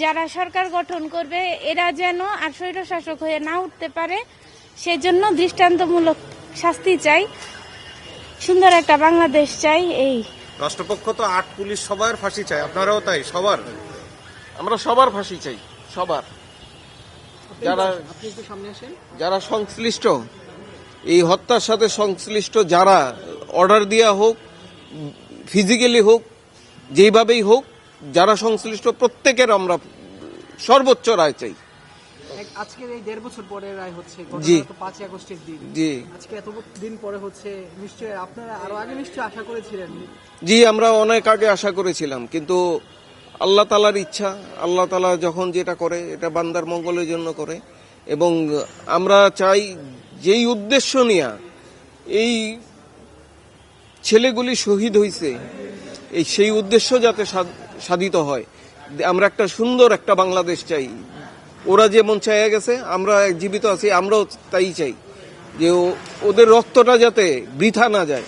যারা সরকার গঠন করবে এরা যেন আর স্বৈরশাসক হয়ে না উঠতে পারে, সেজন্য দৃষ্টান্তমূলক শাস্তি চাই, সুন্দর একটা বাংলাদেশ চাই। এই রাষ্ট্রপক্ষ তো 8 পুলিশ সবার ফাঁসি চায়, আপনারাও তাই? সবার? আমরা সবার ফাঁসি চাই, সবার। আপনি একটু সামনে আসেন। যারা সংশ্লিষ্ট, এই হত্যার সাথে সংশ্লিষ্ট যারা, অর্ডার দেওয়া হোক, ফিজিক্যালি হোক, যেইভাবেই হোক, যারা সংশ্লিষ্ট প্রত্যেকের আমরা সর্বোচ্চ রায় চাই। আজকের এই 1.5 বছর পরে রায় হচ্ছে, জি। 5 আগস্টের দিন। জি আজকে এত দিন পরে হচ্ছে, নিশ্চয়ই আপনারা আরো আগে নিশ্চয়ই আশা করেছিলেন। জি, আমরা অনেক আগে আশা করেছিলাম, কিন্তু আল্লাহ তাআলার ইচ্ছা, আল্লাহ তাআলা যখন যেটা করে এটা বান্দার মঙ্গলের জন্য করে। এবং আমরা চাই যেই উদ্দেশ্য নিয়ে এই ছেলেগুলি শহীদ হয়েছে, সেই উদ্দেশ্য যাতে সাধিত হয়। আমরা একটা সুন্দর একটা বাংলাদেশ চাই। ওরা যেমন চাইয়া গেছে, আমরা জীবিত আছি, আমরাও তাই চাই যে ওদের রক্তটা যাতে বৃথা না যায়।